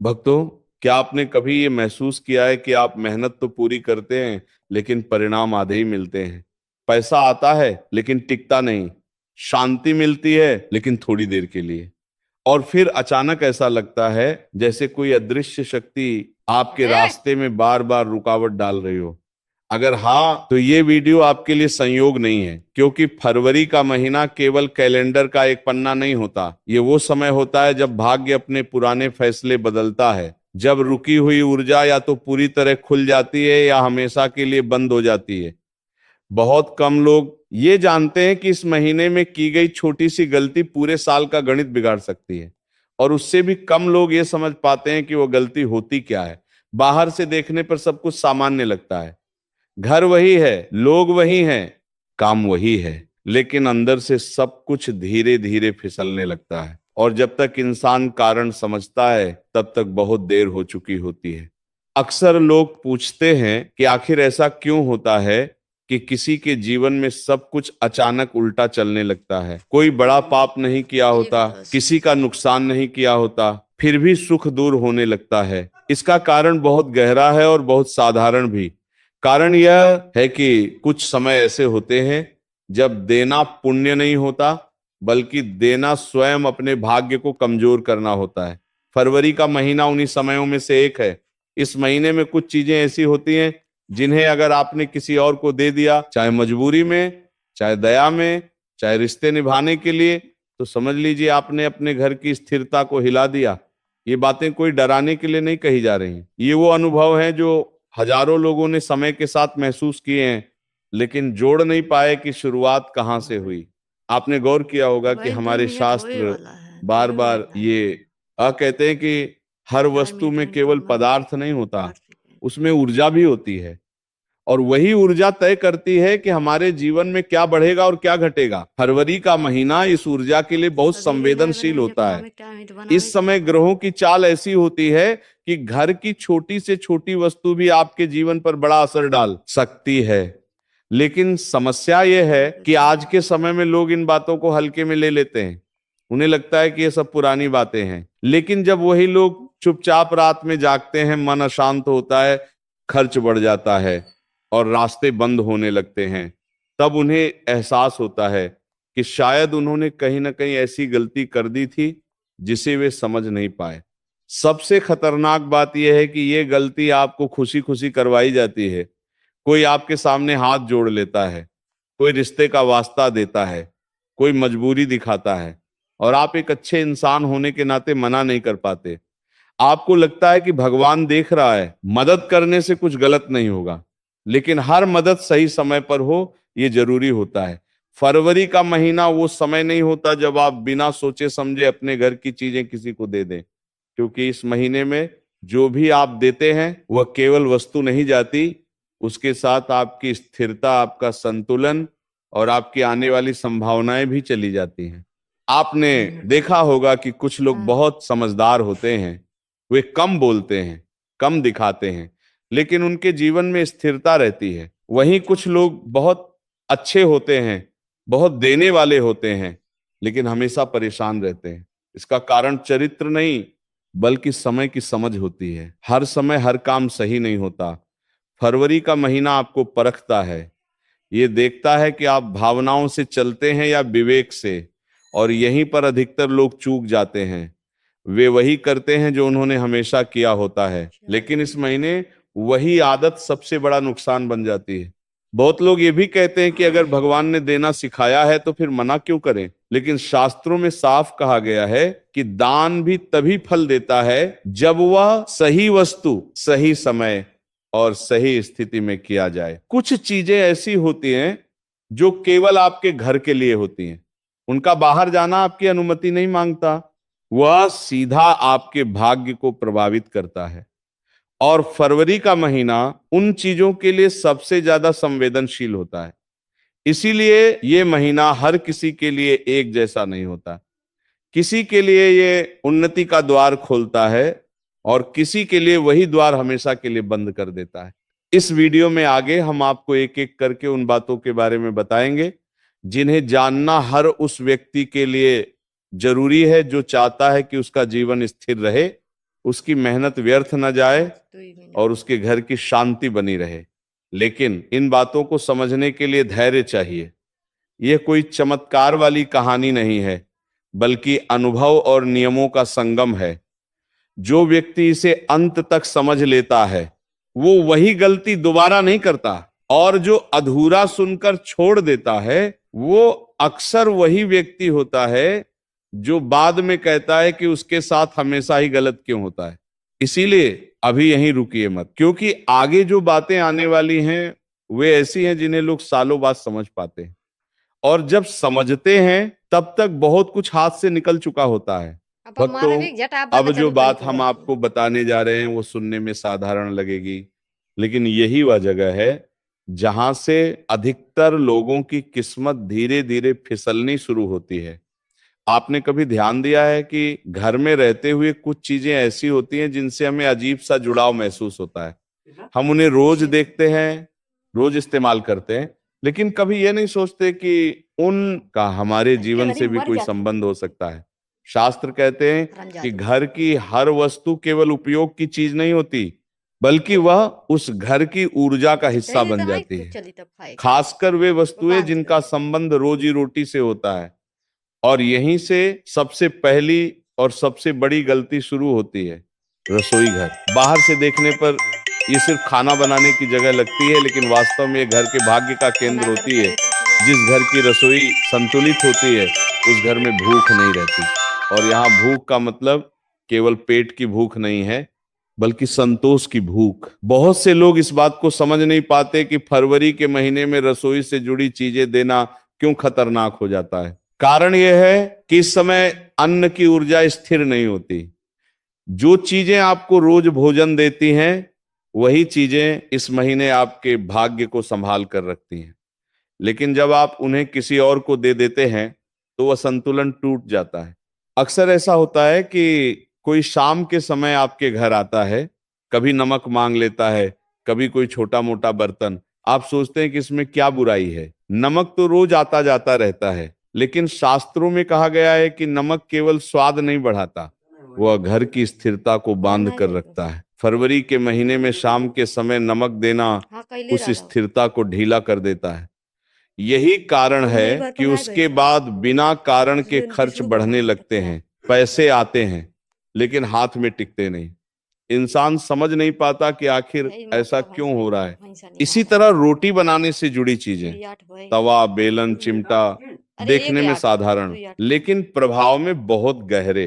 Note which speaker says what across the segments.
Speaker 1: भक्तों, क्या आपने कभी ये महसूस किया है कि आप मेहनत तो पूरी करते हैं लेकिन परिणाम आधे ही मिलते हैं। पैसा आता है लेकिन टिकता नहीं। शांति मिलती है लेकिन थोड़ी देर के लिए। और फिर अचानक ऐसा लगता है जैसे कोई अदृश्य शक्ति आपके रास्ते में बार बार रुकावट डाल रही हो। अगर हाँ, तो ये वीडियो आपके लिए संयोग नहीं है, क्योंकि फरवरी का महीना केवल कैलेंडर का एक पन्ना नहीं होता। ये वो समय होता है जब भाग्य अपने पुराने फैसले बदलता है, जब रुकी हुई ऊर्जा या तो पूरी तरह खुल जाती है या हमेशा के लिए बंद हो जाती है। बहुत कम लोग ये जानते हैं कि इस महीने में की गई छोटी सी गलती पूरे साल का गणित बिगाड़ सकती है। और उससे भी कम लोग ये समझ पाते हैं कि वो गलती होती क्या है। बाहर से देखने पर सब कुछ सामान्य लगता है। घर वही है, लोग वही हैं, काम वही है, लेकिन अंदर से सब कुछ धीरे धीरे फिसलने लगता है। और जब तक इंसान कारण समझता है तब तक बहुत देर हो चुकी होती है। अक्सर लोग पूछते हैं कि आखिर ऐसा क्यों होता है कि किसी के जीवन में सब कुछ अचानक उल्टा चलने लगता है। कोई बड़ा पाप नहीं किया होता, किसी का नुकसान नहीं किया होता, फिर भी सुख दूर होने लगता है। इसका कारण बहुत गहरा है और बहुत साधारण भी। कारण यह है कि कुछ समय ऐसे होते हैं जब देना पुण्य नहीं होता, बल्कि देना स्वयं अपने भाग्य को कमजोर करना होता है। फरवरी का महीना उन्हीं समयों में से एक है। इस महीने में कुछ चीजें ऐसी होती हैं जिन्हें अगर आपने किसी और को दे दिया, चाहे मजबूरी में, चाहे दया में, चाहे रिश्ते निभाने के लिए, तो समझ लीजिए आपने अपने घर की स्थिरता को हिला दिया। ये बातें कोई डराने के लिए नहीं कही जा रही। ये वो अनुभव हैं जो हजारों लोगों ने समय के साथ महसूस किए हैं, लेकिन जोड़ नहीं पाए कि शुरुआत कहाँ से हुई। आपने गौर किया होगा कि
Speaker 2: भाई दो
Speaker 1: हमारे
Speaker 2: मिनट होए
Speaker 1: शास्त्र
Speaker 2: वाला है,
Speaker 1: बार
Speaker 2: होए
Speaker 1: बार
Speaker 2: वाला है।
Speaker 1: ये कहते हैं कि हर
Speaker 2: चार
Speaker 1: वस्तु
Speaker 2: मिनट
Speaker 1: में
Speaker 2: होने
Speaker 1: केवल
Speaker 2: वाला है।
Speaker 1: पदार्थ नहीं होता,
Speaker 2: 8 सेकेंड।
Speaker 1: उसमें ऊर्जा भी होती है। और वही ऊर्जा तय करती है कि हमारे जीवन में क्या बढ़ेगा और क्या घटेगा। फरवरी का महीना इस ऊर्जा के लिए बहुत
Speaker 2: सभी के घर मैंने
Speaker 1: संवेदनशील
Speaker 2: मुझे
Speaker 1: होता है।
Speaker 2: बनावे टाइम है तो बनावे
Speaker 1: इस
Speaker 2: क्या
Speaker 1: समय
Speaker 2: भाई।
Speaker 1: ग्रहों की चाल ऐसी होती है कि घर की छोटी से छोटी वस्तु भी आपके जीवन पर बड़ा असर डाल सकती है। लेकिन समस्या यह है
Speaker 2: ठीक है,
Speaker 1: कि
Speaker 2: चलो।
Speaker 1: आज के समय में लोग इन बातों को हल्के में ले लेते हैं। उन्हें लगता है कि ये सब पुरानी बातें हैं। लेकिन जब वही लोग चुपचाप रात में जागते हैं, मन अशांत होता है, खर्च बढ़ जाता है और रास्ते बंद होने लगते हैं, तब उन्हें एहसास होता है कि शायद उन्होंने कहीं ना कहीं ऐसी गलती कर दी थी जिसे वे समझ नहीं पाए। सबसे खतरनाक बात यह है कि ये गलती आपको खुशी खुशी करवाई जाती है। कोई आपके सामने हाथ जोड़ लेता है, कोई रिश्ते का वास्ता देता है, कोई मजबूरी दिखाता है, और आप एक अच्छे इंसान होने के नाते मना नहीं कर पाते। आपको लगता है कि भगवान देख रहा है, मदद करने से कुछ गलत नहीं होगा। लेकिन हर मदद सही समय पर हो, ये जरूरी होता है। फरवरी का महीना वो समय नहीं होता जब आप बिना सोचे समझे अपने घर की चीजें किसी को दे दें, क्योंकि इस महीने में जो भी आप देते हैं वह केवल वस्तु नहीं जाती, उसके साथ आपकी स्थिरता, आपका संतुलन और आपकी आने वाली संभावनाएं भी चली जाती हैं। आपने देखा होगा कि कुछ लोग
Speaker 2: हाँ।
Speaker 1: बहुत समझदार होते हैं, वे कम बोलते हैं, कम दिखाते हैं, लेकिन उनके जीवन में स्थिरता रहती है। वहीं कुछ लोग बहुत अच्छे होते हैं, बहुत देने वाले होते हैं, लेकिन हमेशा परेशान रहते हैं। इसका कारण चरित्र नहीं, बल्कि समय की समझ होती है। हर समय हर काम सही नहीं होता। फरवरी का महीना आपको परखता है। ये देखता है कि आप भावनाओं से चलते हैं या विवेक से। और यहीं पर अधिकतर लोग चूक जाते हैं। वे वही करते हैं जो उन्होंने हमेशा किया होता है, लेकिन इस महीने वही आदत सबसे बड़ा नुकसान बन जाती है। बहुत लोग ये भी कहते हैं कि अगर भगवान ने देना सिखाया है तो फिर मना क्यों करें। लेकिन शास्त्रों में साफ कहा गया है कि दान भी तभी फल देता है जब वह सही वस्तु, सही समय और सही स्थिति में किया जाए। कुछ चीजें ऐसी होती हैं जो केवल आपके घर के लिए होती हैं। उनका बाहर जाना आपकी अनुमति नहीं मांगता, वह सीधा आपके भाग्य को प्रभावित करता है। और फरवरी का महीना उन चीजों के लिए सबसे ज्यादा संवेदनशील होता है। इसीलिए ये महीना हर किसी के लिए एक जैसा नहीं होता। किसी के लिए ये उन्नति का द्वार खोलता है और किसी के लिए वही द्वार हमेशा के लिए बंद कर देता है। इस वीडियो में आगे हम आपको एक एक करके उन बातों के बारे में बताएंगे जिन्हें जानना हर उस व्यक्ति के लिए जरूरी है जो चाहता है कि उसका जीवन स्थिर रहे उसकी मेहनत व्यर्थ न जाए और उसके घर की शांति बनी रहे। लेकिन इन बातों को समझने के लिए धैर्य चाहिए। यह कोई चमत्कार वाली कहानी नहीं है, बल्कि अनुभव और नियमों का संगम है। जो व्यक्ति इसे अंत तक समझ लेता है वो वही गलती दोबारा नहीं करता, और जो अधूरा सुनकर छोड़ देता है वो अक्सर वही व्यक्ति होता है जो बाद में कहता है कि उसके साथ हमेशा ही गलत क्यों होता है। इसीलिए अभी यहीं रुकिए मत, क्योंकि आगे जो बातें आने वाली हैं वे ऐसी हैं जिन्हें लोग सालों बाद समझ पाते हैं, और जब समझते हैं तब तक बहुत कुछ हाथ से निकल चुका होता है। भक्तों, अब जो बात हम आपको बताने जा रहे हैं वो सुनने में साधारण लगेगी, लेकिन यही वह जगह है जहां से अधिकतर लोगों की किस्मत धीरे धीरे फिसलनी शुरू होती है। आपने कभी ध्यान दिया है कि घर में रहते हुए कुछ चीजें ऐसी होती हैं जिनसे हमें अजीब सा जुड़ाव महसूस होता है। हम उन्हें रोज देखते हैं, रोज इस्तेमाल करते हैं, लेकिन कभी ये नहीं सोचते कि उनका हमारे जीवन से भी कोई संबंध हो सकता है। शास्त्र कहते हैं कि घर की हर वस्तु केवल उपयोग की चीज नहीं होती, बल्कि वह उस घर की ऊर्जा का हिस्सा बन जाती है। खासकर वे वस्तुएं जिनका संबंध रोजी रोटी से होता है। और यहीं से सबसे पहली और सबसे बड़ी गलती शुरू होती है। रसोई घर बाहर से देखने पर ये सिर्फ खाना बनाने की जगह लगती है, लेकिन वास्तव में ये घर के भाग्य का केंद्र होती है। जिस घर की रसोई संतुलित होती है उस घर में भूख नहीं रहती। और यहाँ भूख का मतलब केवल पेट की भूख नहीं है, बल्कि संतोष की भूख। बहुत से लोग इस बात को समझ नहीं पाते कि फरवरी के महीने में रसोई से जुड़ी चीजें देना क्यों खतरनाक हो जाता है। कारण यह है कि इस समय अन्न की ऊर्जा स्थिर नहीं होती। जो चीजें आपको रोज भोजन देती हैं वही चीजें इस महीने आपके भाग्य को संभाल कर रखती हैं। लेकिन जब आप उन्हें किसी और को दे देते हैं तो वह संतुलन टूट जाता है। अक्सर ऐसा होता है कि कोई शाम के समय आपके घर आता है, कभी नमक मांग लेता है, कभी कोई छोटा मोटा बर्तन। आप सोचते हैं कि इसमें क्या बुराई है, नमक तो रोज आता जाता रहता है। लेकिन शास्त्रों में कहा गया है कि नमक केवल स्वाद नहीं बढ़ाता, वह घर की स्थिरता को बांध कर रखता है। फरवरी के महीने में शाम के समय नमक देना उस स्थिरता को ढीला कर देता है। यही कारण है कि उसके बाद बिना कारण के खर्च बढ़ने लगते हैं। पैसे आते हैं लेकिन हाथ में टिकते नहीं। इंसान समझ नहीं पाता कि आखिर ऐसा क्यों हो रहा है। इसी तरह रोटी बनाने से जुड़ी चीजें, तवा, बेलन, चिमटा देखने में साधारण लेकिन प्रभाव में बहुत गहरे,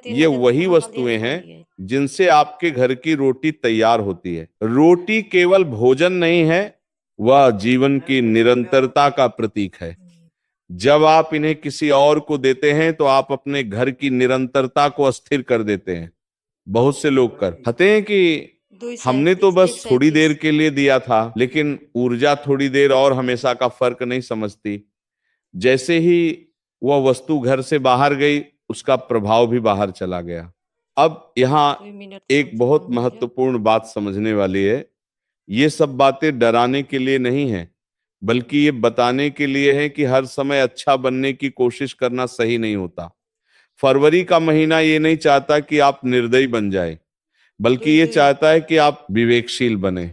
Speaker 1: ये वही वस्तुएं हैं जिनसे आपके घर की रोटी तैयार होती है। रोटी केवल भोजन नहीं है, वह जीवन की निरंतरता का प्रतीक है। जब आप इन्हें किसी और को देते हैं तो आप अपने घर की निरंतरता को अस्थिर कर देते हैं। बहुत से लोग कहते हैं कि हमने तो बस थोड़ी देर के लिए दिया था, लेकिन ऊर्जा थोड़ी देर और हमेशा का फर्क नहीं समझती। जैसे ही वह वस्तु घर से बाहर गई उसका प्रभाव भी बाहर चला गया। अब यहाँ एक बहुत महत्वपूर्ण बात समझने वाली है। ये सब बातें डराने के लिए नहीं है, बल्कि ये बताने के लिए है कि हर समय अच्छा बनने की कोशिश करना सही नहीं होता। फरवरी का महीना ये नहीं चाहता कि आप निर्दयी बन जाए, बल्कि ये चाहता है कि आप विवेकशील बने।